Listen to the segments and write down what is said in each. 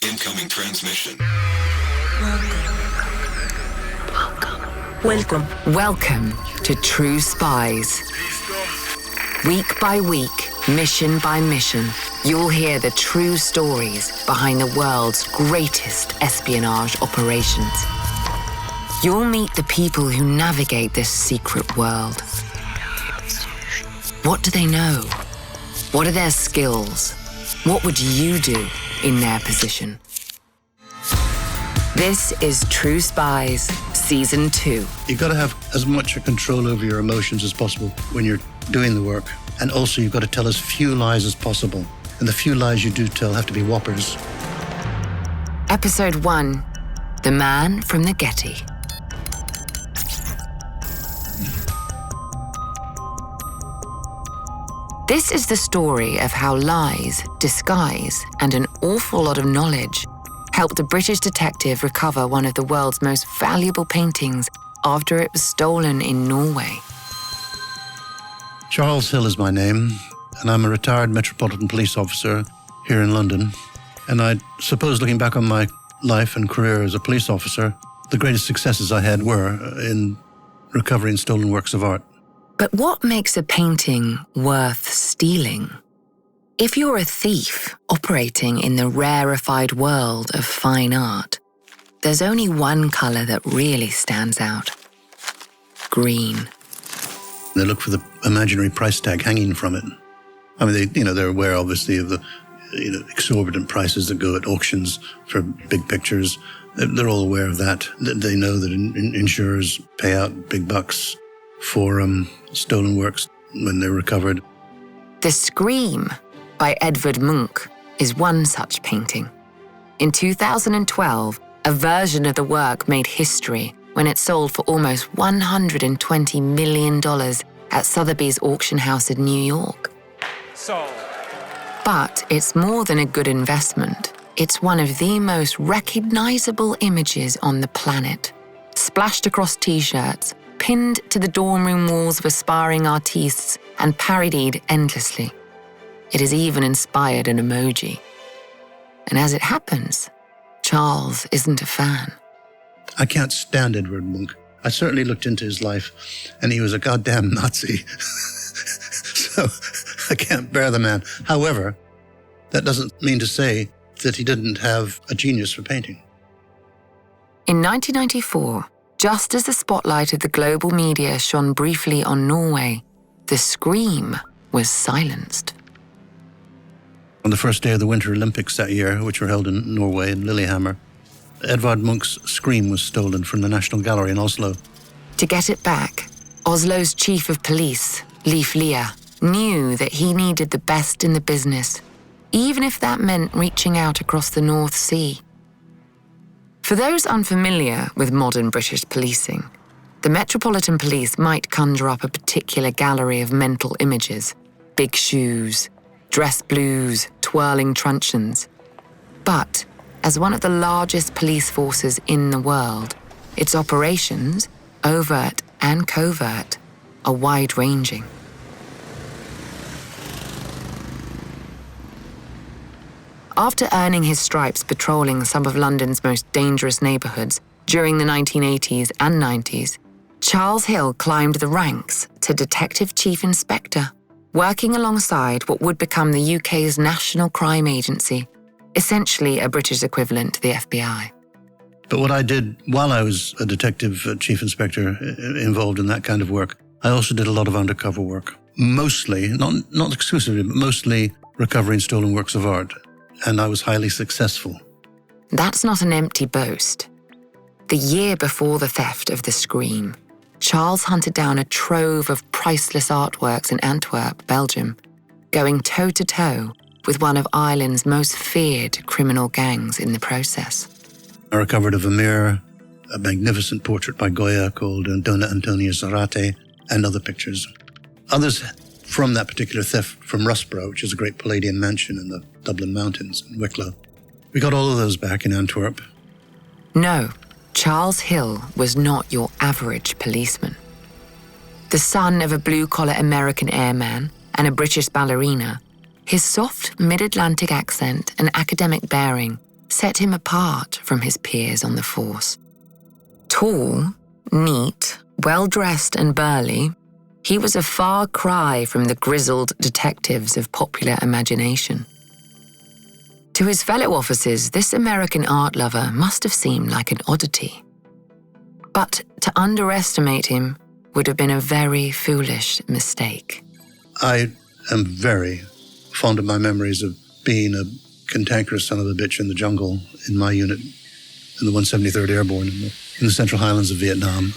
Incoming transmission. Welcome to True Spies. Week by week, mission by mission, you'll hear the true stories behind the world's greatest espionage operations. You'll meet the people who navigate this secret world. What do they know? What are their skills? What would you do in their position? This is True Spies, Season 2. You've got to have as much control over your emotions as possible when you're doing the work. And also you've got to tell as few lies as possible. And the few lies you do tell have to be whoppers. Episode 1, The Man from the Getty. This is the story of how lies, disguise, and an awful lot of knowledge helped a British detective recover one of the world's most valuable paintings after it was stolen in Norway. Charles Hill is my name, and I'm a retired Metropolitan Police officer here in London. And I suppose looking back on my life and career as a police officer, the greatest successes I had were in recovering stolen works of art. But what makes a painting worth stealing? If you're a thief operating in the rarefied world of fine art, there's only one color that really stands out: green. They look for the imaginary price tag hanging from it. I mean, they're aware, obviously, of the exorbitant prices that go at auctions for big pictures. They're all aware of that. They know that insurers pay out big bucks for stolen works when they're recovered. The Scream by Edvard Munch is one such painting. In 2012, a version of the work made history when it sold for almost $120 million at Sotheby's auction house in New York. But it's more than a good investment. It's one of the most recognizable images on the planet. Splashed across t-shirts, pinned to the dorm room walls of aspiring artistes, and parodied endlessly. It has even inspired an emoji. And as it happens, Charles isn't a fan. I can't stand Edvard Munch. I certainly looked into his life, and he was a goddamn Nazi. So I can't bear the man. However, that doesn't mean to say that he didn't have a genius for painting. In 1994, just as the spotlight of the global media shone briefly on Norway, the Scream was silenced. On the first day of the Winter Olympics that year, which were held in Norway in Lillehammer, Edvard Munch's Scream was stolen from the National Gallery in Oslo. To get it back, Oslo's chief of police, Leif Lea, knew that he needed the best in the business, even if that meant reaching out across the North Sea. For those unfamiliar with modern British policing, the Metropolitan Police might conjure up a particular gallery of mental images: big shoes, dress blues, twirling truncheons. But as one of the largest police forces in the world, its operations, overt and covert, are wide-ranging. After earning his stripes patrolling some of London's most dangerous neighbourhoods during the 1980s and 90s, Charles Hill climbed the ranks to Detective Chief Inspector, working alongside what would become the UK's National Crime Agency, essentially a British equivalent to the FBI. But what I did while I was a detective chief inspector involved in that kind of work, I also did a lot of undercover work. Mostly, not exclusively, but mostly recovering stolen works of art. And I was highly successful. That's not an empty boast. The year before the theft of the Scream, Charles hunted down a trove of priceless artworks in Antwerp, Belgium, going toe-to-toe with one of Ireland's most feared criminal gangs in the process. I recovered a Vermeer, a magnificent portrait by Goya called Donna Antonia Zarate, and other pictures. Others from that particular theft from Rusborough, which is a great Palladian mansion in the Dublin Mountains in Wicklow. We got all of those back in Antwerp. No, Charles Hill was not your average policeman. The son of a blue-collar American airman and a British ballerina, his soft mid-Atlantic accent and academic bearing set him apart from his peers on the force. Tall, neat, well-dressed and burly, he was a far cry from the grizzled detectives of popular imagination. To his fellow officers, this American art lover must have seemed like an oddity. But to underestimate him would have been a very foolish mistake. I am very fond of my memories of being a cantankerous son of a bitch in the jungle in my unit, in the 173rd Airborne in the Central Highlands of Vietnam.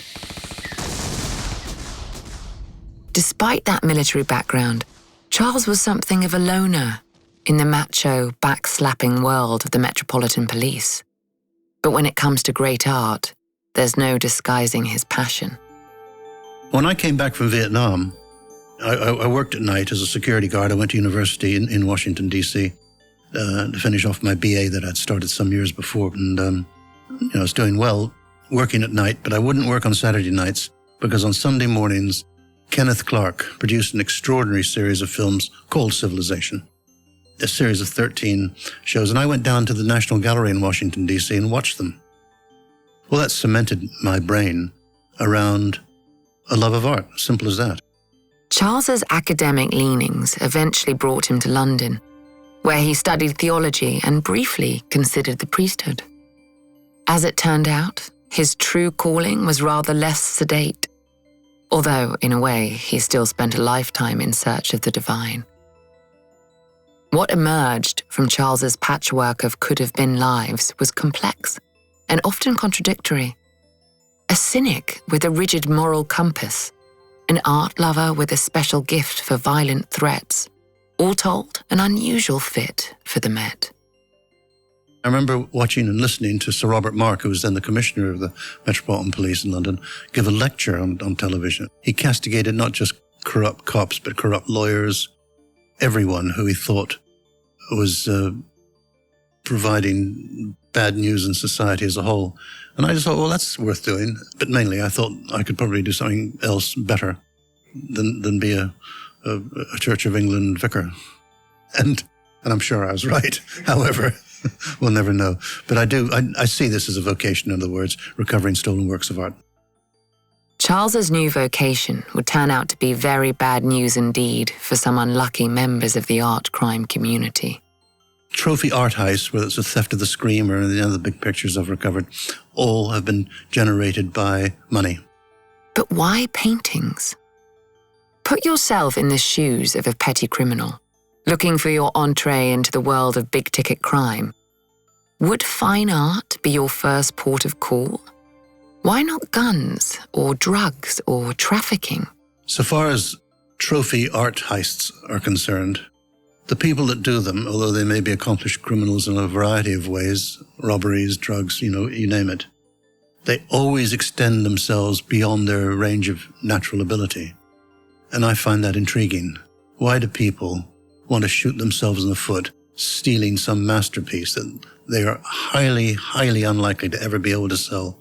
Despite that military background, Charles was something of a loner in the macho, back-slapping world of the Metropolitan Police. But when it comes to great art, there's no disguising his passion. When I came back from Vietnam, I worked at night as a security guard. I went to university in Washington, D.C. To finish off my BA that I'd started some years before. And I was doing well working at night, but I wouldn't work on Saturday nights because on Sunday mornings, Kenneth Clark produced an extraordinary series of films called Civilization, a series of 13 shows. And I went down to the National Gallery in Washington, D.C. and watched them. Well, that cemented my brain around a love of art, simple as that. Charles's academic leanings eventually brought him to London, where he studied theology and briefly considered the priesthood. As it turned out, his true calling was rather less sedate, although, in a way, he still spent a lifetime in search of the divine. What emerged from Charles's patchwork of could-have-been lives was complex and often contradictory. A cynic with a rigid moral compass, an art lover with a special gift for violent threats, all told, an unusual fit for the Met. I remember watching and listening to Sir Robert Mark, who was then the Commissioner of the Metropolitan Police in London, give a lecture on television. He castigated not just corrupt cops, but corrupt lawyers, everyone who he thought was providing bad news in society as a whole. And I just thought, well, that's worth doing. But mainly I thought I could probably do something else better than be a Church of England vicar. And I'm sure I was right. However, we'll never know. But I see this as a vocation, in other words, recovering stolen works of art. Charles's new vocation would turn out to be very bad news indeed for some unlucky members of the art crime community. Trophy art heists, whether it's a theft of the Scream or any other big pictures I've recovered, all have been generated by money. But why paintings? Put yourself in the shoes of a petty criminal, looking for your entree into the world of big-ticket crime. Would fine art be your first port of call? Why not guns or drugs or trafficking? So far as trophy art heists are concerned, the people that do them, although they may be accomplished criminals in a variety of ways, robberies, drugs, you name it, they always extend themselves beyond their range of natural ability. And I find that intriguing. Why do people want to shoot themselves in the foot, stealing some masterpiece that they are highly, highly unlikely to ever be able to sell?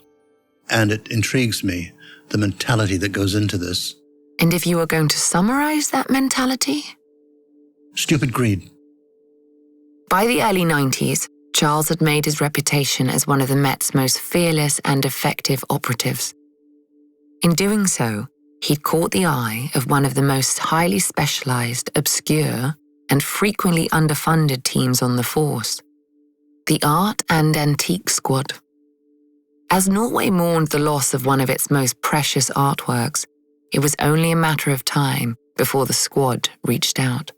And it intrigues me, the mentality that goes into this. And if you were going to summarize that mentality? Stupid greed. By the early 90s, Charles had made his reputation as one of the Met's most fearless and effective operatives. In doing so, he'd caught the eye of one of the most highly specialized, obscure, and frequently underfunded teams on the force, the Art and Antique Squad. As Norway mourned the loss of one of its most precious artworks, it was only a matter of time before the squad reached out.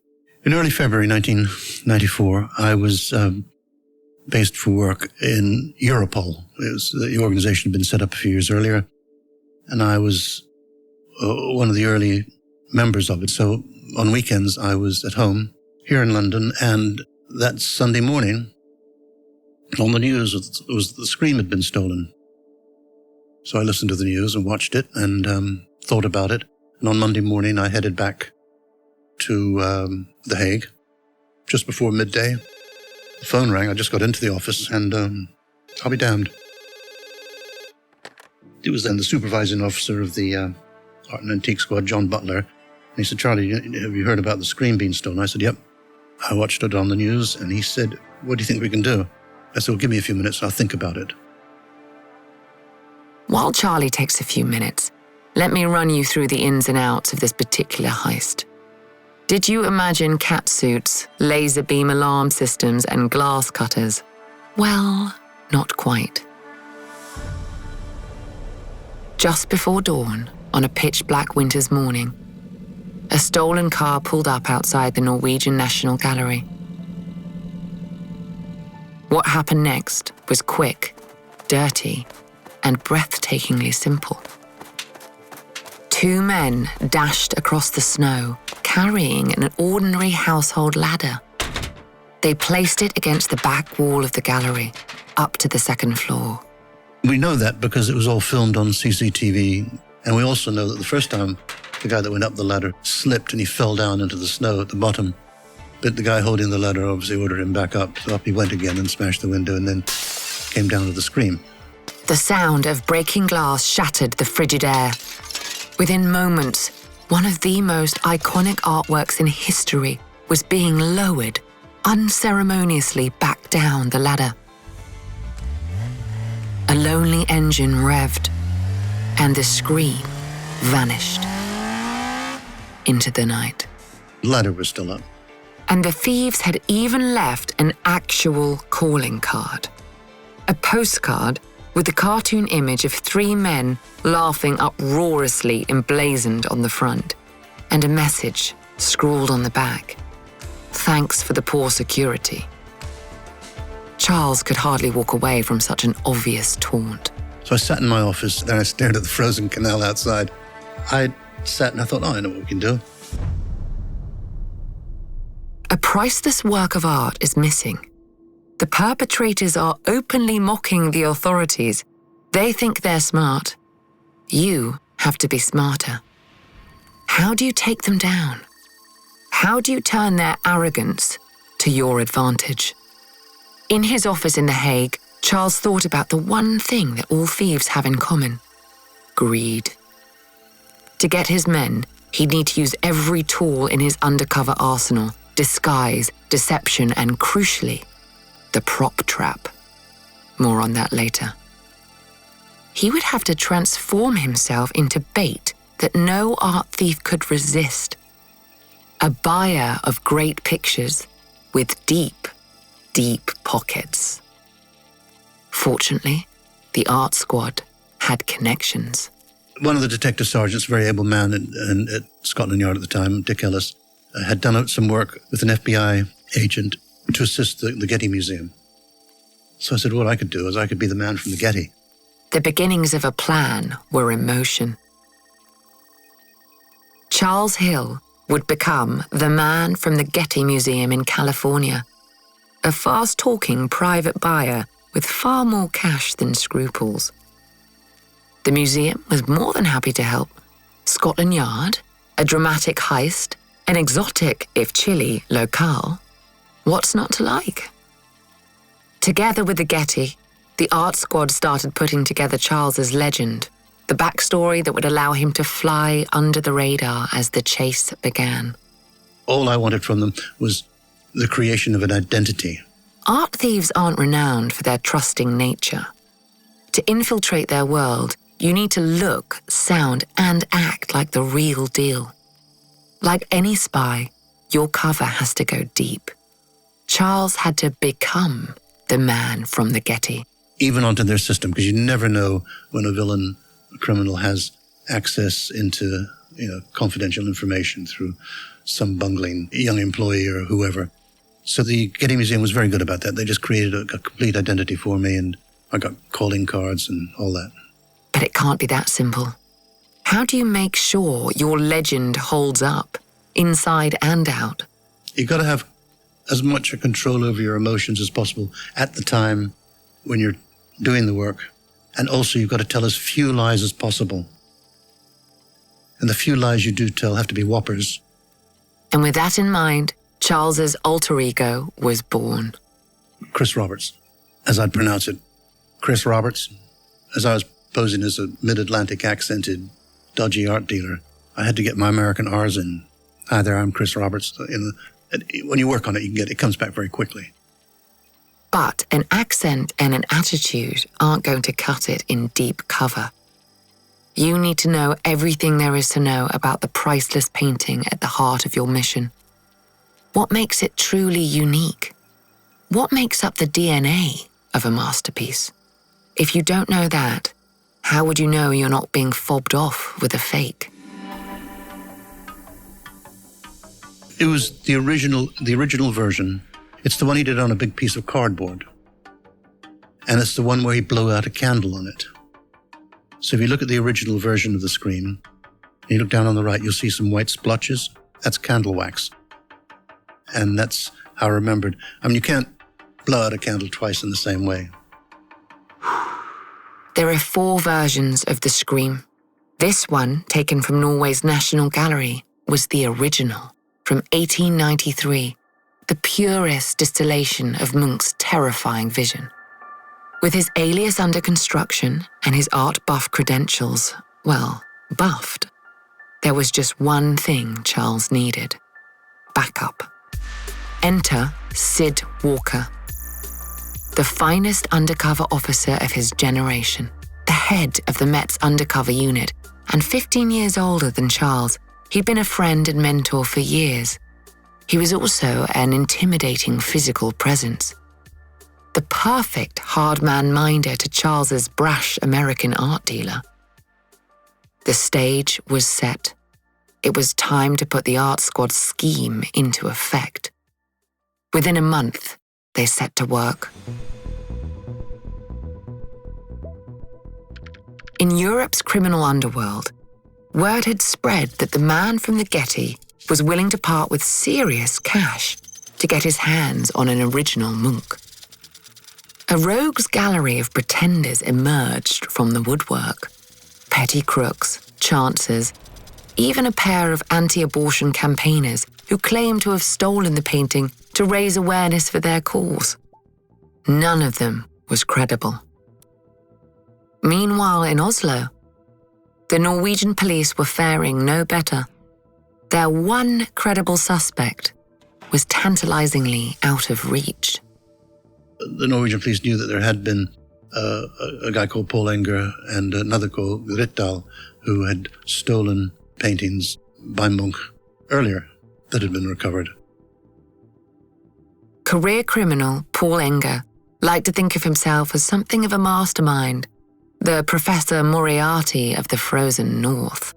In early February 1994, I was based for work in Europol. The organization had been set up a few years earlier, and I was one of the early members of it. So on weekends, I was at home here in London, and that Sunday morning, on the news, was the Scream had been stolen. So I listened to the news and watched it and thought about it. And on Monday morning, I headed back to The Hague just before midday. The phone rang. I just got into the office and I'll be damned. It was then the supervising officer of the Art and Antique Squad, John Butler. And he said, "Charlie, have you heard about the Scream being stolen?" I said, "Yep." I watched it on the news and he said, "What do you think we can do?" I said, well, give me a few minutes, I'll think about it. While Charlie takes a few minutes, let me run you through the ins and outs of this particular heist. Did you imagine catsuits, laser beam alarm systems, and glass cutters? Well, not quite. Just before dawn, on a pitch-black winter's morning, a stolen car pulled up outside the Norwegian National Gallery. What happened next was quick, dirty, and breathtakingly simple. Two men dashed across the snow, carrying an ordinary household ladder. They placed it against the back wall of the gallery, up to the second floor. We know that because it was all filmed on CCTV, and we also know that the first time the guy that went up the ladder slipped and he fell down into the snow at the bottom. But the guy holding the ladder obviously ordered him back up, so up he went again and smashed the window and then came down with a scream. The sound of breaking glass shattered the frigid air. Within moments, one of the most iconic artworks in history was being lowered unceremoniously back down the ladder. A lonely engine revved, and the scream vanished into the night. The ladder was still up. And the thieves had even left an actual calling card. A postcard with the cartoon image of three men laughing uproariously emblazoned on the front, and a message scrawled on the back. Thanks for the poor security. Charles could hardly walk away from such an obvious taunt. So I sat in my office, then I stared at the frozen canal outside. I sat and I thought, I know what we can do. A priceless work of art is missing. The perpetrators are openly mocking the authorities. They think they're smart. You have to be smarter. How do you take them down? How do you turn their arrogance to your advantage? In his office in The Hague, Charles thought about the one thing that all thieves have in common: greed. To get his men, he'd need to use every tool in his undercover arsenal: disguise, deception, and crucially, the prop trap. More on that later. He would have to transform himself into bait that no art thief could resist. A buyer of great pictures with deep, deep pockets. Fortunately, the art squad had connections. One of the detective sergeants, a very able man at Scotland Yard at the time, Dick Ellis, had done some work with an FBI agent to assist the Getty Museum. So I said, what I could do is I could be the man from the Getty. The beginnings of a plan were in motion. Charles Hill would become the man from the Getty Museum in California, a fast-talking private buyer with far more cash than scruples. The museum was more than happy to help. Scotland Yard, a dramatic heist, an exotic, if chilly, locale. What's not to like? Together with the Getty, the art squad started putting together Charles's legend, the backstory that would allow him to fly under the radar as the chase began. All I wanted from them was the creation of an identity. Art thieves aren't renowned for their trusting nature. To infiltrate their world, you need to look, sound, and act like the real deal. Like any spy, your cover has to go deep. Charles had to become the man from the Getty. Even onto their system, because you never know when a villain, a criminal, has access into, confidential information through some bungling young employee or whoever. So the Getty Museum was very good about that. They just created a complete identity for me, and I got calling cards and all that. But it can't be that simple. How do you make sure your legend holds up, inside and out? You've got to have as much control over your emotions as possible at the time when you're doing the work. And also you've got to tell as few lies as possible. And the few lies you do tell have to be whoppers. And with that in mind, Charles's alter ego was born. Chris Roberts, as I'd pronounce it. Chris Roberts. As I was posing as a mid-Atlantic accented, dodgy art dealer, I had to get my American R's in. Hi there, I'm Chris Roberts. When you work on it, it comes back very quickly. But an accent and an attitude aren't going to cut it in deep cover. You need to know everything there is to know about the priceless painting at the heart of your mission. What makes it truly unique? What makes up the DNA of a masterpiece? If you don't know that, how would you know you're not being fobbed off with a fake? It was the original version. It's the one he did on a big piece of cardboard. And it's the one where he blew out a candle on it. So if you look at the original version of the scream, and you look down on the right, you'll see some white splotches. That's candle wax. And that's how I remembered. I mean, you can't blow out a candle twice in the same way. There are 4 versions of the scream. This one, taken from Norway's National Gallery, was the original, from 1893, the purest distillation of Munch's terrifying vision. With his alias under construction and his art buff credentials, well, buffed, there was just one thing Charles needed: backup. Enter Sid Walker, the finest undercover officer of his generation, the head of the Met's undercover unit, and 15 years older than Charles. He'd been a friend and mentor for years. He was also an intimidating physical presence. The perfect hard man-minder to Charles's brash American art dealer. The stage was set. It was time to put the art squad's scheme into effect. Within a month, they set to work. In Europe's criminal underworld, word had spread that the man from the Getty was willing to part with serious cash to get his hands on an original Munch. A rogues gallery of pretenders emerged from the woodwork. Petty crooks, chancers, even a pair of anti-abortion campaigners who claimed to have stolen the painting to raise awareness for their cause. None of them was credible. Meanwhile, in Oslo, the Norwegian police were faring no better. Their one credible suspect was tantalizingly out of reach. The Norwegian police knew that there had been a guy called Paul Enger and another called Rittal who had stolen paintings by Munch earlier that had been recovered. Career criminal Paul Enger liked to think of himself as something of a mastermind, the Professor Moriarty of the frozen North.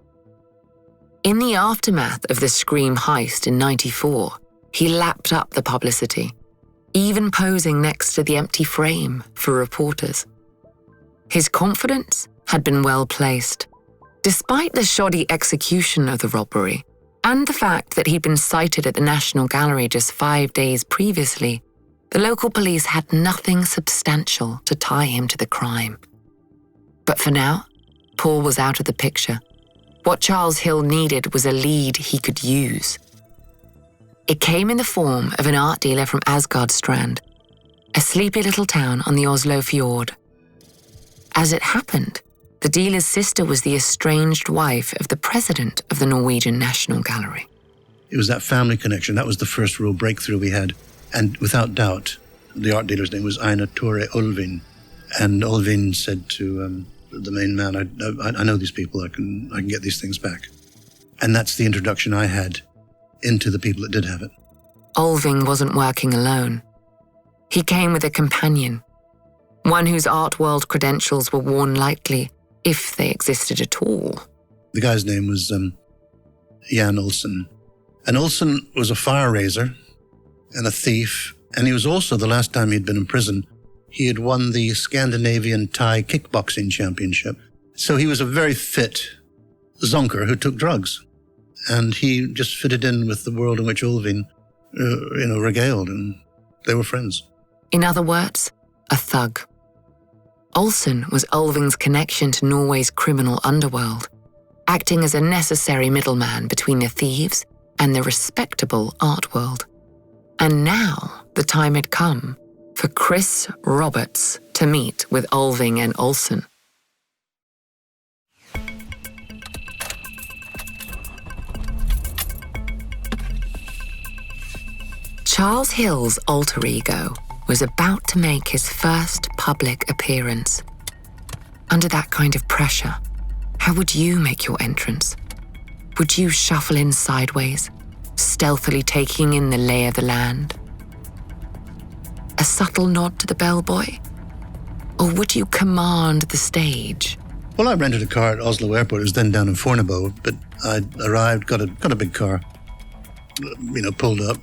In the aftermath of the Scream heist in '94, he lapped up the publicity, even posing next to the empty frame for reporters. His confidence had been well placed. Despite the shoddy execution of the robbery, and the fact that he'd been sighted at the National Gallery just 5 days previously, the local police had nothing substantial to tie him to the crime. But for now, Paul was out of the picture. What Charles Hill needed was a lead he could use. It came in the form of an art dealer from Asgardstrand, a sleepy little town on the Oslo fjord. As it happened, the dealer's sister was the estranged wife of the president of the Norwegian National Gallery. It was that family connection. That was the first real breakthrough we had. And without doubt, the art dealer's name was Einar Tore Ulvin. And Ulvin said to the main man, I know these people, I can get these things back. And that's the introduction I had into the people that did have it. Ulving wasn't working alone. He came with a companion, one whose art world credentials were worn lightly, if they existed at all. The guy's name was Jan Olsen. And Olsen was a fire raiser and a thief. And he was also, the last time he'd been in prison, he had won the Scandinavian Thai kickboxing championship. So he was a very fit zonker who took drugs. And he just fitted in with the world in which Ulvin, regaled, and they were friends. In other words, a thug. Olsen was Ulving's connection to Norway's criminal underworld, acting as a necessary middleman between the thieves and the respectable art world. And now the time had come for Chris Roberts to meet with Ulving and Olsen. Charles Hill's alter ego was about to make his first public appearance. Under that kind of pressure, how would you make your entrance? Would you shuffle in sideways, stealthily taking in the lay of the land? A subtle nod to the bellboy? Or would you command the stage? Well, I rented a car at Oslo Airport. It was then down in Fornebu, but I arrived, got a big car, pulled up,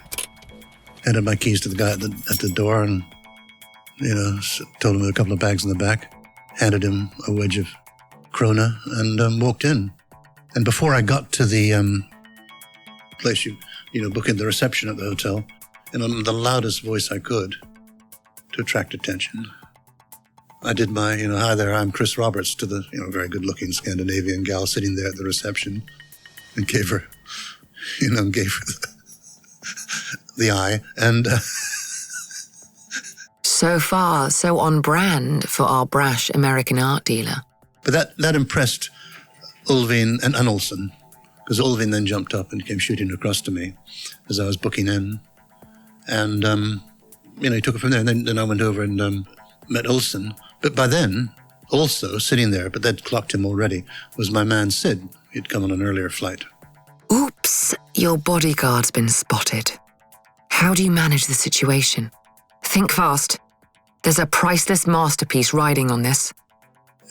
handed my keys to the guy at the door, and told him there were a couple of bags in the back, handed him a wedge of krona, and walked in. And before I got to the place you book in, the reception at the hotel, in the loudest voice I could to attract attention, I did my, hi there, I'm Chris Roberts, to the, very good-looking Scandinavian gal sitting there at the reception, and gave her, the eye, and... So far, so on brand for our brash American art dealer. But that impressed Ulvin and Olsen, because Ulvin then jumped up and came shooting across to me as I was booking in. And, he took it from there. And then I went over and met Olsen. But by then, also sitting there, but they'd clocked him already, was my man Sid. He'd come on an earlier flight. Oops, your bodyguard's been spotted. How do you manage the situation? Think fast. There's a priceless masterpiece riding on this.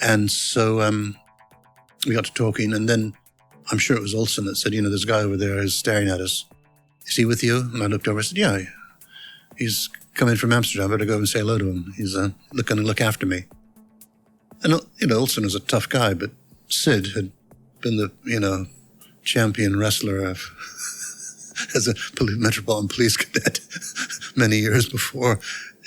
And so we got to talking, and then I'm sure it was Olsen that said, there's a guy over there who's staring at us. Is he with you? And I looked over and said, yeah, he's coming from Amsterdam. I better go and say hello to him. He's going to look after me. And, Olsen was a tough guy, but Sid had been the, champion wrestler of as a Metropolitan Police cadet many years before.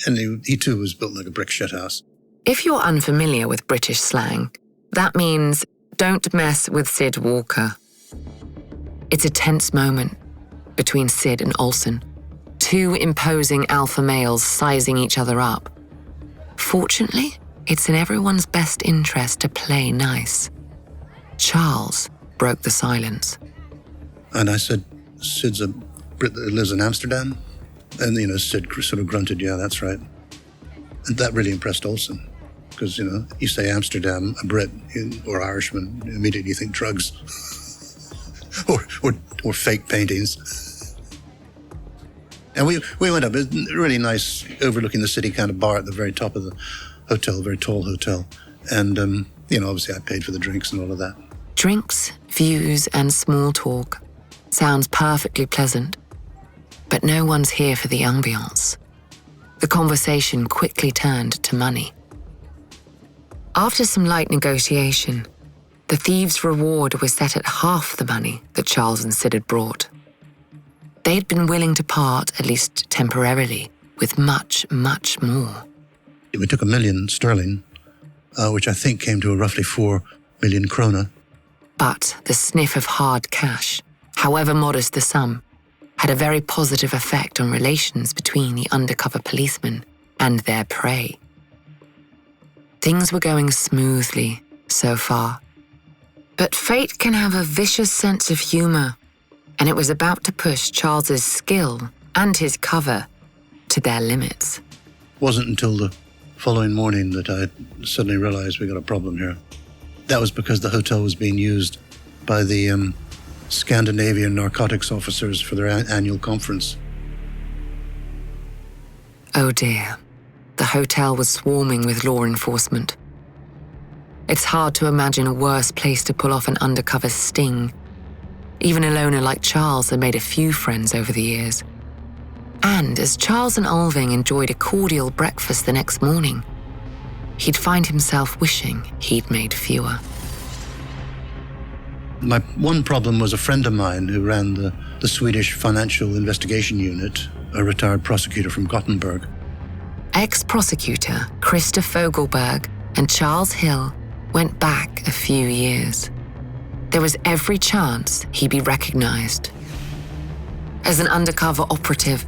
And he too was built like a brick shithouse. If you're unfamiliar with British slang, that means don't mess with Sid Walker. It's a tense moment between Sid and Olsen, two imposing alpha males sizing each other up. Fortunately, it's in everyone's best interest to play nice. Charles broke the silence. And I said, Sid's a Brit that lives in Amsterdam? And, Sid sort of grunted, yeah, that's right. And that really impressed Olsen. Because, you say Amsterdam, a Brit or Irishman, immediately you think drugs or fake paintings. And we went up, a really nice, overlooking the city kind of bar at the very top of the hotel, very tall hotel. And, obviously I paid for the drinks and all of that. Drinks, views, and small talk. Sounds perfectly pleasant. But no one's here for the ambiance. The conversation quickly turned to money. After some light negotiation, the thieves' reward was set at half the money that Charles and Sid had brought. They'd been willing to part, at least temporarily, with much, much more. We took £1 million sterling, which I think came to a roughly 4 million krona. But the sniff of hard cash, however modest the sum, had a very positive effect on relations between the undercover policemen and their prey. Things were going smoothly so far. But fate can have a vicious sense of humor, and it was about to push Charles's skill and his cover to their limits. It wasn't until the following morning that I suddenly realized we got a problem here. That was because the hotel was being used by the Scandinavian narcotics officers for their annual conference. Oh dear. The hotel was swarming with law enforcement. It's hard to imagine a worse place to pull off an undercover sting. Even a loner like Charles had made a few friends over the years. And as Charles and Alving enjoyed a cordial breakfast the next morning, he'd find himself wishing he'd made fewer. My one problem was a friend of mine who ran the Swedish Financial Investigation Unit, a retired prosecutor from Gothenburg. Ex-prosecutor Christer Fogelberg and Charles Hill went back a few years. There was every chance he'd be recognized. As an undercover operative,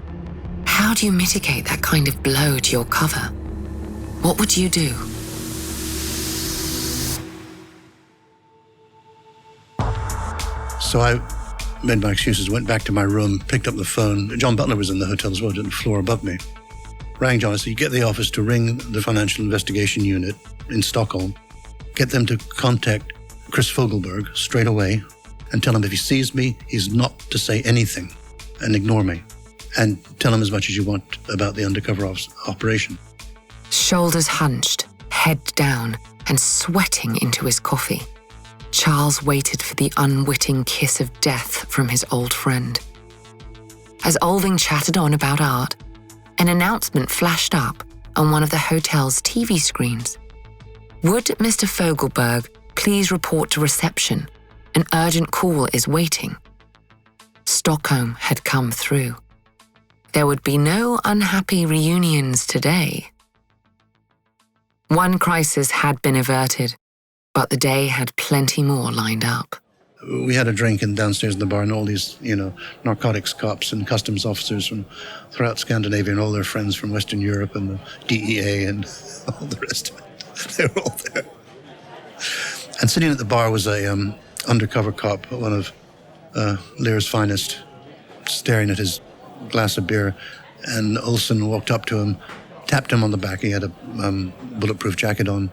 how do you mitigate that kind of blow to your cover? What would you do? So I made my excuses, went back to my room, picked up the phone. John Butler was in the hotel as well, on the floor above me. rang John. I said, you get the office to ring the Financial Investigation Unit in Stockholm, get them to contact Chris Fogelberg straight away and tell him if he sees me, he's not to say anything and ignore me. And tell him as much as you want about the undercover operation. Shoulders hunched, head down, and sweating into his coffee, Charles waited for the unwitting kiss of death from his old friend. As Alving chatted on about art, an announcement flashed up on one of the hotel's TV screens. Would Mr. Fogelberg please report to reception? An urgent call is waiting. Stockholm had come through. There would be no unhappy reunions today. One crisis had been averted, but the day had plenty more lined up. We had a drink downstairs in the bar, and all these, narcotics cops and customs officers from throughout Scandinavia and all their friends from Western Europe and the DEA and all the rest of it. They were all there. And sitting at the bar was a undercover cop, one of Lear's finest, staring at his glass of beer, and Olsen walked up to him, tapped him on the back. He had a bulletproof jacket on,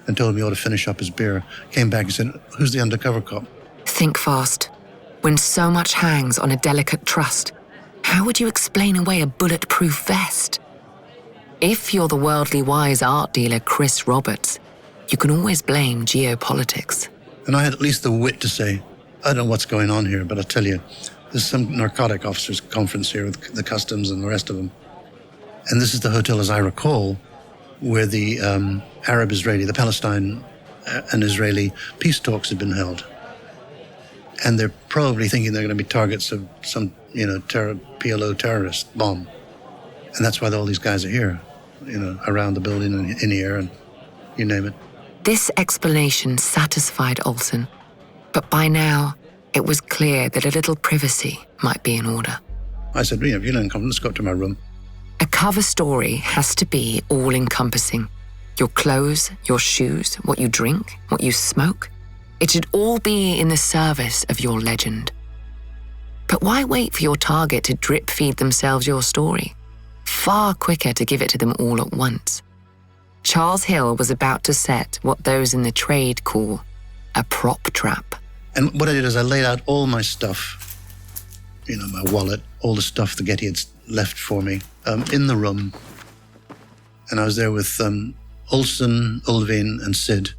and told him he ought to finish up his beer. Came back and said, "Who's the undercover cop?" Think fast. When so much hangs on a delicate trust, how would you explain away a bulletproof vest? If you're the worldly wise art dealer Chris Roberts, you can always blame geopolitics. And I had at least the wit to say, I don't know what's going on here, but I'll tell you, there's some narcotic officers conference here with the customs and the rest of them. And this is the hotel, as I recall, where the Arab-Israeli, the Palestine and Israeli peace talks had been held. And they're probably thinking they're going to be targets of some, PLO terrorist bomb. And that's why all these guys are here, around the building and in here and you name it. This explanation satisfied Olsen, but by now it was clear that a little privacy might be in order. I said, if you don't come, let's go up to my room. A cover story has to be all-encompassing. Your clothes, your shoes, what you drink, what you smoke. It should all be in the service of your legend. But why wait for your target to drip-feed themselves your story? Far quicker to give it to them all at once. Charles Hill was about to set what those in the trade call a prop trap. And what I did is I laid out all my stuff, my wallet, all the stuff the Getty had left for me, in the room. And I was there with Olsen, Ulvin, and Sid.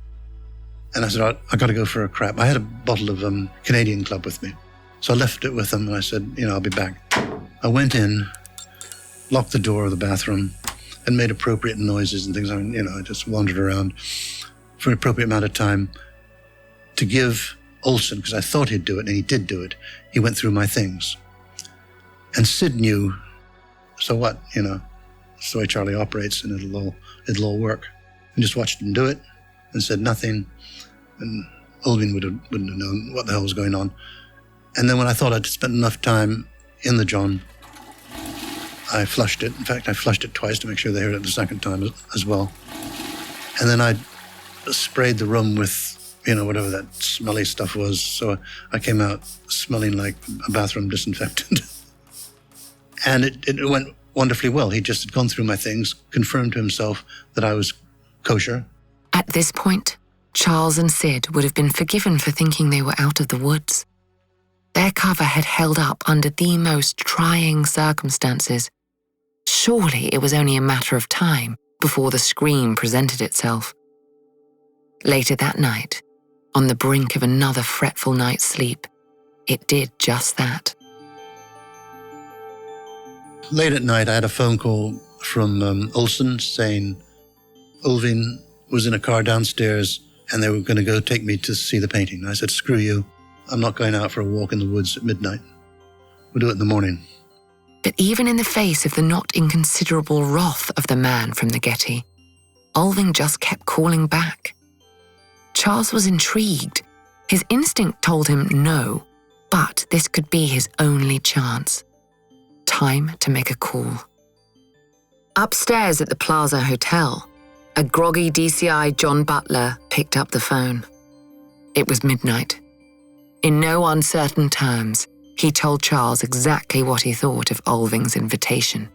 And I said, I got to go for a crap. I had a bottle of Canadian Club with me. So I left it with them, and I said, I'll be back. I went in, locked the door of the bathroom, and made appropriate noises and things. I just wandered around for an appropriate amount of time to give Olsen, because I thought he'd do it, and he did do it. He went through my things. And Sid knew, so what, it's the way Charlie operates, and it'll all work. And just watched him do it and said nothing. And Ulvin wouldn't have known what the hell was going on. And then when I thought I'd spent enough time in the John, I flushed it. In fact, I flushed it twice to make sure they heard it the second time as well. And then I sprayed the room with, whatever that smelly stuff was. So I came out smelling like a bathroom disinfectant. And it went wonderfully well. He just had gone through my things, confirmed to himself that I was kosher. At this point, Charles and Sid would have been forgiven for thinking they were out of the woods. Their cover had held up under the most trying circumstances. Surely it was only a matter of time before the scream presented itself. Later that night, on the brink of another fretful night's sleep, it did just that. Late at night, I had a phone call from Olsen saying Ulvin was in a car downstairs and they were going to go take me to see the painting. I said, screw you. I'm not going out for a walk in the woods at midnight. We'll do it in the morning. But even in the face of the not inconsiderable wrath of the man from the Getty, Ulving just kept calling back. Charles was intrigued. His instinct told him no, but this could be his only chance. Time to make a call. Upstairs at the Plaza Hotel, a groggy DCI John Butler picked up the phone. It was midnight. In no uncertain terms, he told Charles exactly what he thought of Ulving's invitation.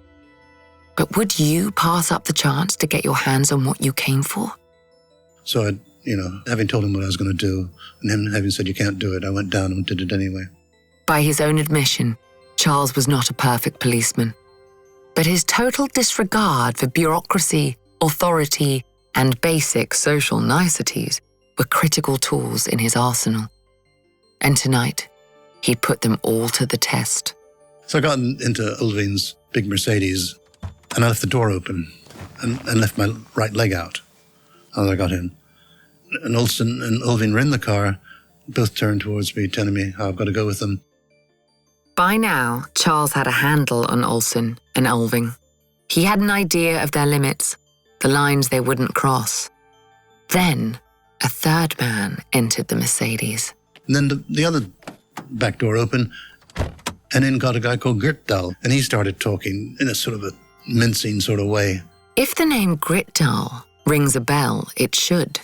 But would you pass up the chance to get your hands on what you came for? So I, having told him what I was going to do, and him having said you can't do it, I went down and did it anyway. By his own admission, Charles was not a perfect policeman. But his total disregard for bureaucracy, authority, and basic social niceties were critical tools in his arsenal. And tonight, he put them all to the test. So I got into Ulvin's big Mercedes, and I left the door open and left my right leg out as I got in. And Olsen and Ulvin were in the car, both turned towards me, telling me how I've got to go with them. By now, Charles had a handle on Olsen and Ulving. He had an idea of their limits, the lines they wouldn't cross. Then, a third man entered the Mercedes. And then the other back door opened, and in got a guy called Gritdahl, and he started talking in a sort of a mincing sort of way. If the name Gritdahl rings a bell, it should.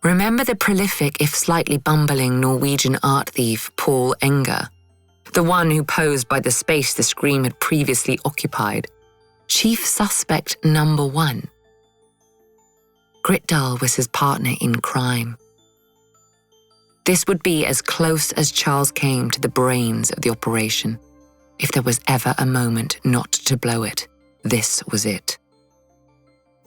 Remember the prolific, if slightly bumbling, Norwegian art thief Paul Enger, the one who posed by the space the Scream had previously occupied, chief suspect number 1. Gritdahl was his partner in crime. This would be as close as Charles came to the brains of the operation. If there was ever a moment not to blow it, this was it.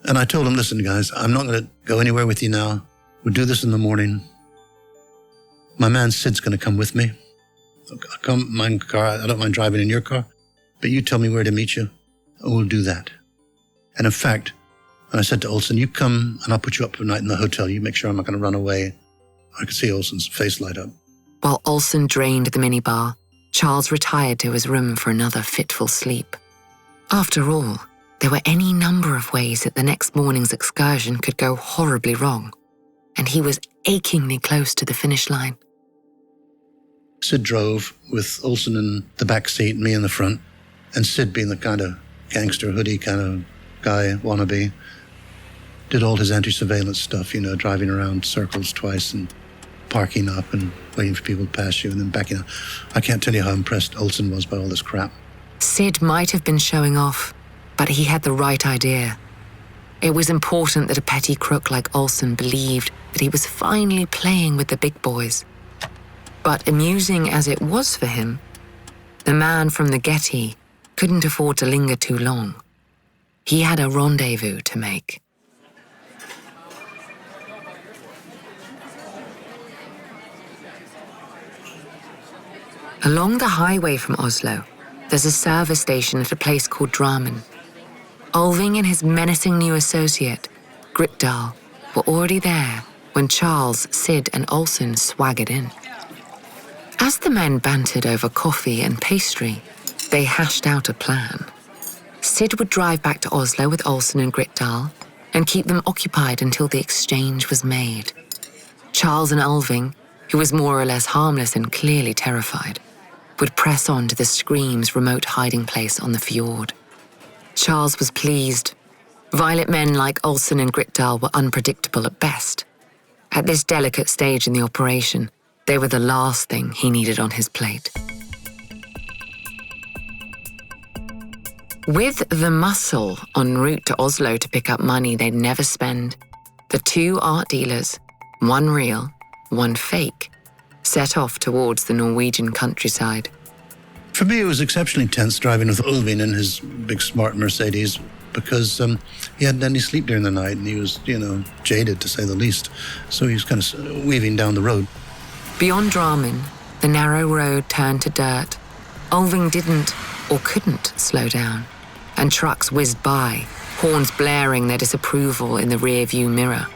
And I told him, listen, guys, I'm not going to go anywhere with you now. We'll do this in the morning. My man Sid's going to come with me. I'll come in my car. I don't mind driving in your car, but you tell me where to meet you, and we'll do that. And in fact, I said to Olsen, you come and I'll put you up for a night in the hotel. You make sure I'm not going to run away. I could see Olsen's face light up. While Olsen drained the minibar, Charles retired to his room for another fitful sleep. After all, there were any number of ways that the next morning's excursion could go horribly wrong, and he was achingly close to the finish line. Sid drove with Olsen in the back seat and me in the front, and Sid, being the kind of gangster hoodie kind of guy, wannabe, did all his anti-surveillance stuff, driving around circles twice and parking up and waiting for people to pass you and then backing up. I can't tell you how impressed Olsen was by all this crap. Sid might have been showing off, but he had the right idea. It was important that a petty crook like Olsen believed that he was finally playing with the big boys. But amusing as it was for him, the man from the Getty couldn't afford to linger too long. He had a rendezvous to make. Along the highway from Oslo, there's a service station at a place called Drammen. Ulving and his menacing new associate, Gritdahl, were already there when Charles, Sid, and Olsen swaggered in. As the men bantered over coffee and pastry, they hashed out a plan. Sid would drive back to Oslo with Olsen and Gritdahl and keep them occupied until the exchange was made. Charles and Ulving, who was more or less harmless and clearly terrified, would press on to the Scream's remote hiding place on the fjord. Charles was pleased. Violent men like Olsen and Gritdahl were unpredictable at best. At this delicate stage in the operation, they were the last thing he needed on his plate. With the muscle en route to Oslo to pick up money they'd never spend, the two art dealers, one real, one fake, set off towards the Norwegian countryside. For me, it was exceptionally tense driving with Ulvin in his big smart Mercedes because he hadn't any sleep during the night and he was, jaded to say the least. So he was kind of weaving down the road. Beyond Drammen, the narrow road turned to dirt. Ulving didn't or couldn't slow down, and trucks whizzed by, horns blaring their disapproval in the rear-view mirror.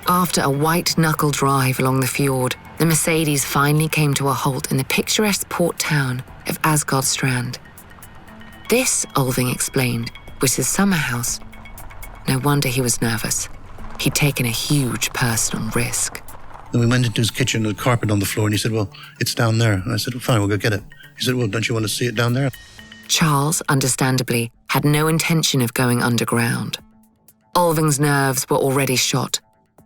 After a white-knuckle drive along the fjord, the Mercedes finally came to a halt in the picturesque port town of Asgardstrand. This, Ulving explained, was his summer house. No wonder he was nervous. He'd taken a huge personal risk. Then we went into his kitchen, the carpet on the floor, and he said, well, it's down there. And I said, well, fine, we'll go get it. He said, well, don't you want to see it down there? Charles, understandably, had no intention of going underground. Ulving's nerves were already shot,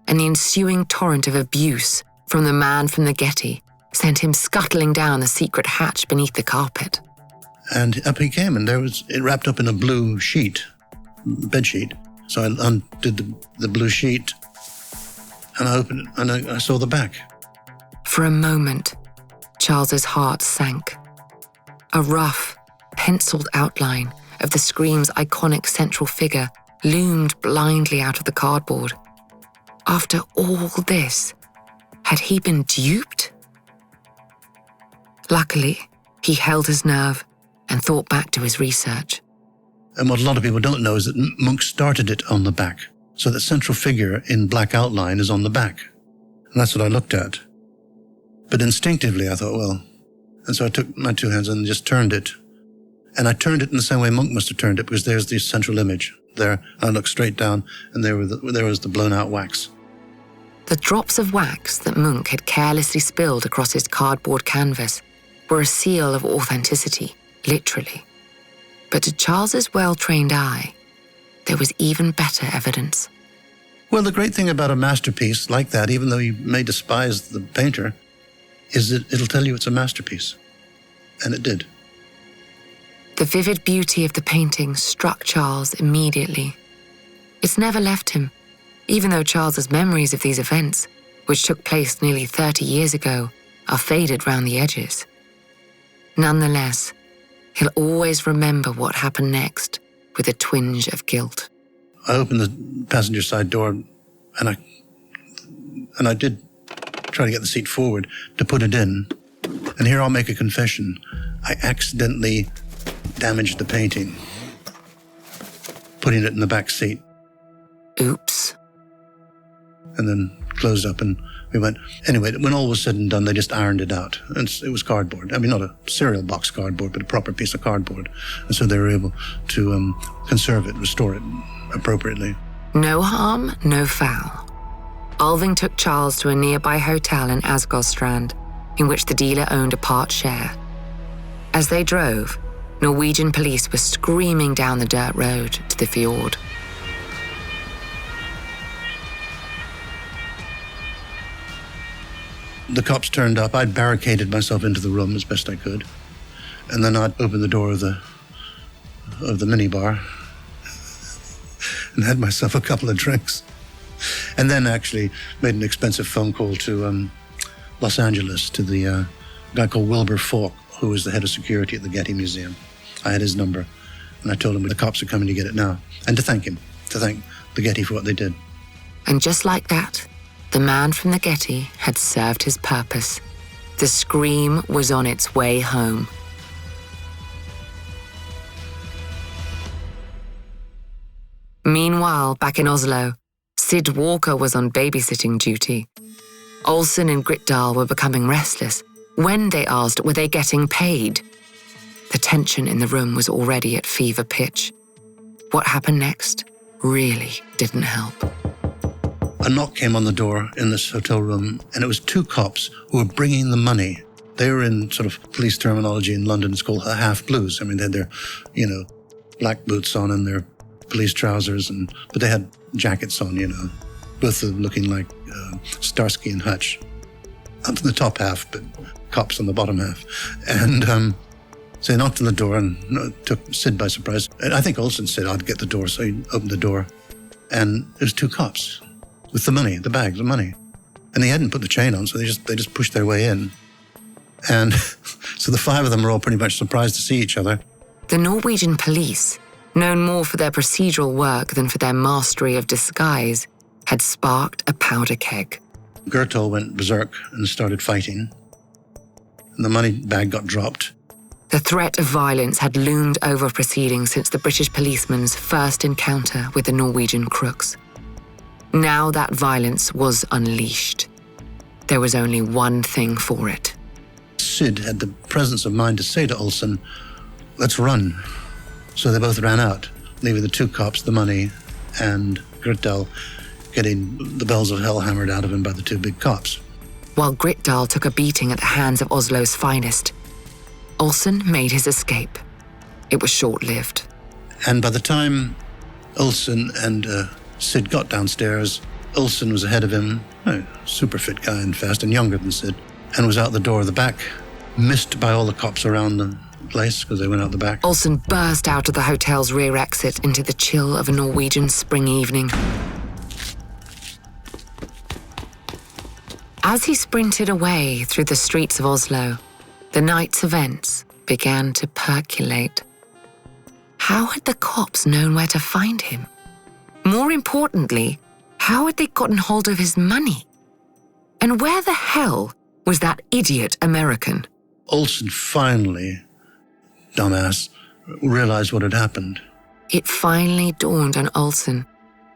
and the ensuing torrent of abuse from the man from the Getty sent him scuttling down the secret hatch beneath the carpet. And up he came, and it wrapped up in a blue sheet, bed sheet. So I undid the blue sheet, and I opened it, and I saw the back. For a moment, Charles's heart sank. A rough, penciled outline of the Scream's iconic central figure loomed blindly out of the cardboard. After all this, had he been duped? Luckily, he held his nerve and thought back to his research. And what a lot of people don't know is that Munch started it on the back. So the central figure in black outline is on the back. And that's what I looked at. But instinctively I thought, well, and so I took my two hands and just turned it. And I turned it in the same way Munch must have turned it, because there's the central image there. I looked straight down, and there was the blown out wax. The drops of wax that Munch had carelessly spilled across his cardboard canvas were a seal of authenticity, literally. But to Charles's well-trained eye, there was even better evidence. Well, the great thing about a masterpiece like that, even though you may despise the painter, is that it'll tell you it's a masterpiece. And it did. The vivid beauty of the painting struck Charles immediately. It's never left him, even though Charles's memories of these events, which took place nearly 30 years ago, are faded round the edges. Nonetheless, he'll always remember what happened next with a twinge of guilt. I opened the passenger side door, and I did try to get the seat forward to put it in. And here I'll make a confession. I accidentally damaged the painting, putting it in the back seat. Oops. And then closed up, and we went. Anyway, when all was said and done, they just ironed it out. And it was cardboard. I mean, not a cereal box cardboard, but a proper piece of cardboard. And so they were able to conserve it, restore it appropriately. No harm, no foul. Alving took Charles to a nearby hotel in Asgårdstrand, in which the dealer owned a part share. As they drove, Norwegian police were screaming down the dirt road to the fjord. The cops turned up. I'd barricaded myself into the room as best I could. And then I'd opened the door of the minibar and had myself a couple of drinks. And then actually made an expensive phone call to Los Angeles to the guy called Wilbur Falk, who was the head of security at the Getty Museum. I had his number, and I told him the cops are coming to get it now, and to thank the Getty for what they did. And just like that, the man from the Getty had served his purpose. The Scream was on its way home. Meanwhile, back in Oslo, Sid Walker was on babysitting duty. Olsen and Gritdahl were becoming restless. When, they asked, were they getting paid? The tension in the room was already at fever pitch. What happened next really didn't help. A knock came on the door in this hotel room, and it was two cops who were bringing the money. They were in sort of police terminology in London, it's called half blues. I mean, they had their, black boots on and their police trousers, but they had jackets on, both of them looking like Starsky and Hutch. Up in the top half, but cops on the bottom half. And so they knocked on the door and took Sid by surprise. And I think Olsen said, I'd get the door, so he opened the door. And it was two cops with the money, the bags of money. And they hadn't put the chain on, so they just pushed their way in. And so the five of them were all pretty much surprised to see each other. The Norwegian police, known more for their procedural work than for their mastery of disguise, had sparked a powder keg. Gritdahl went berserk and started fighting. And the money bag got dropped. The threat of violence had loomed over proceedings since the British policeman's first encounter with the Norwegian crooks. Now that violence was unleashed. There was only one thing for it. Sid had the presence of mind to say to Olsen, let's run. So they both ran out, leaving the two cops, the money, and Gritdahl getting the bells of hell hammered out of him by the two big cops. While Gritdahl took a beating at the hands of Oslo's finest, Olsen made his escape. It was short-lived. And by the time Olsen and Sid got downstairs, Olsen was ahead of him, a super fit guy and fast and younger than Sid, and was out the door of the back, missed by all the cops around them, place because they went out the back. Olsen burst out of the hotel's rear exit into the chill of a Norwegian spring evening. As he sprinted away through the streets of Oslo, the night's events began to percolate. How had the cops known where to find him? More importantly, how had they gotten hold of his money? And where the hell was that idiot American? Olsen finally, dumbass, realized what had happened. It finally dawned on Olsen.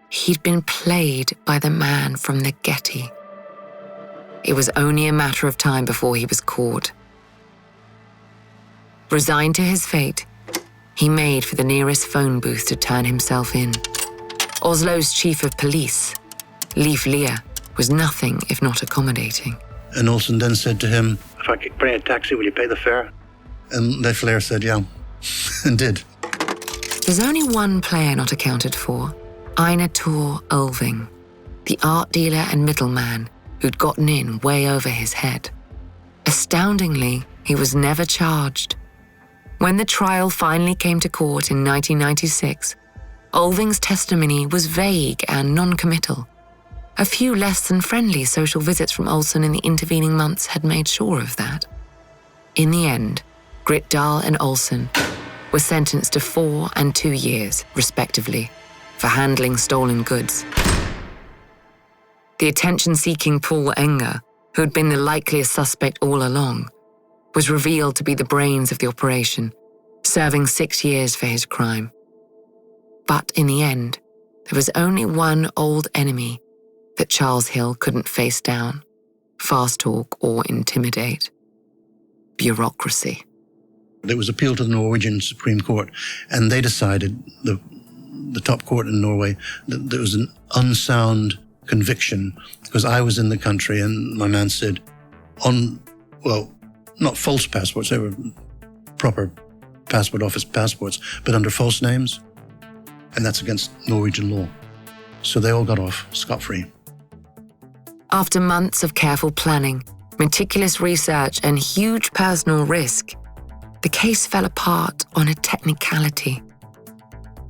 He'd been played by the man from the Getty. It was only a matter of time before he was caught. Resigned to his fate, he made for the nearest phone booth to turn himself in. Oslo's chief of police, Leif Lea, was nothing if not accommodating. And Olsen then said to him, "If I could bring a taxi, will you pay the fare?" And Leif Lea said, "Yeah," and did. There's only one player not accounted for, Einar Tor Ulving, the art dealer and middleman who'd gotten in way over his head. Astoundingly, he was never charged. When the trial finally came to court in 1996, Ulving's testimony was vague and non-committal. A few less than friendly social visits from Olsen in the intervening months had made sure of that. In the end, Gritdahl and Olsen were sentenced to 4 and 2 years, respectively, for handling stolen goods. The attention-seeking Paul Enger, who had been the likeliest suspect all along, was revealed to be the brains of the operation, serving 6 years for his crime. But in the end, there was only one old enemy that Charles Hill couldn't face down, fast talk or intimidate: bureaucracy. It was appealed to the Norwegian Supreme Court, and they decided, the top court in Norway, that there was an unsound conviction because I was in the country and my man said not false passports, they were proper passport office passports, but under false names, and that's against Norwegian law. So they all got off scot-free. After months of careful planning, meticulous research, and huge personal risk, the case fell apart on a technicality.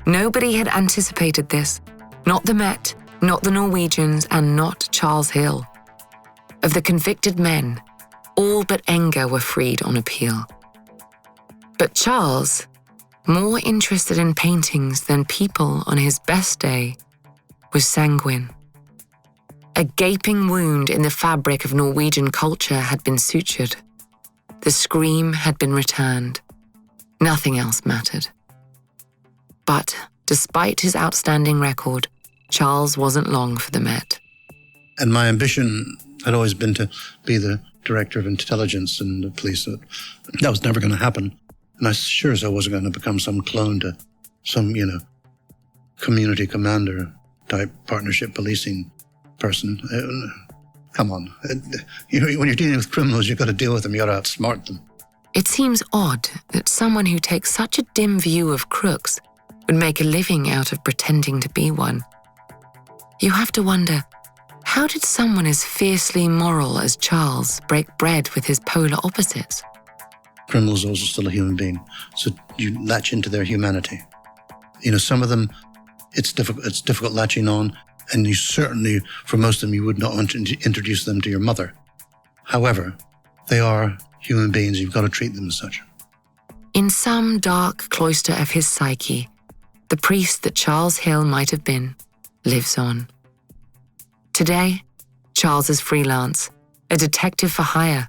Nobody had anticipated this, not the Met, not the Norwegians, and not Charles Hill. Of the convicted men, all but Enger were freed on appeal. But Charles, more interested in paintings than people on his best day, was sanguine. A gaping wound in the fabric of Norwegian culture had been sutured. The scream had been returned. Nothing else mattered. But despite his outstanding record, Charles wasn't long for the Met. And my ambition had always been to be the director of intelligence in the police. That was never going to happen. And I sure as I wasn't going to become some clone to some, community commander type partnership policing person. Come on. When you're dealing with criminals, you've got to deal with them. You've got to outsmart them. It seems odd that someone who takes such a dim view of crooks would make a living out of pretending to be one. You have to wonder, how did someone as fiercely moral as Charles break bread with his polar opposites? Criminals are also still a human being, so you latch into their humanity. Some of them, it's difficult latching on, and you certainly, for most of them, you would not want to introduce them to your mother. However, they are human beings. You've got to treat them as such. In some dark cloister of his psyche, the priest that Charles Hill might have been lives on. Today, Charles is freelance, a detective for hire,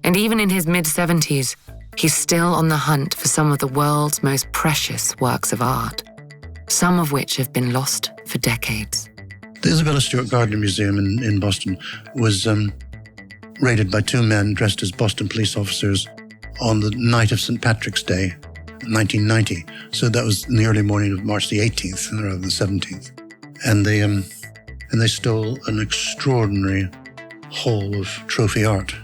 and even in his mid-70s, he's still on the hunt for some of the world's most precious works of art, some of which have been lost for decades. The Isabella Stewart Gardner Museum in Boston was raided by 2 men dressed as Boston police officers on the night of St. Patrick's Day, 1990. So that was in the early morning of March the 18th rather than the 17th. And they stole an extraordinary haul of trophy art.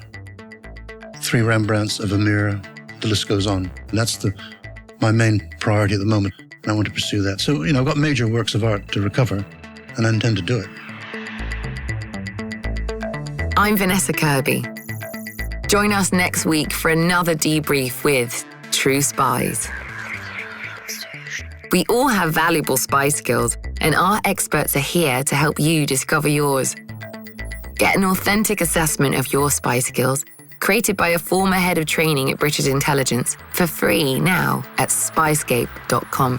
3 Rembrandts, a Vermeer, the list goes on. And that's my main priority at the moment, and I want to pursue that. So, I've got major works of art to recover, and I intend to do it. I'm Vanessa Kirby. Join us next week for another debrief with True True Spies. We all have valuable spy skills, and our experts are here to help you discover yours. Get an authentic assessment of your spy skills, created by a former head of training at British Intelligence, for free now at SPYSCAPE.com.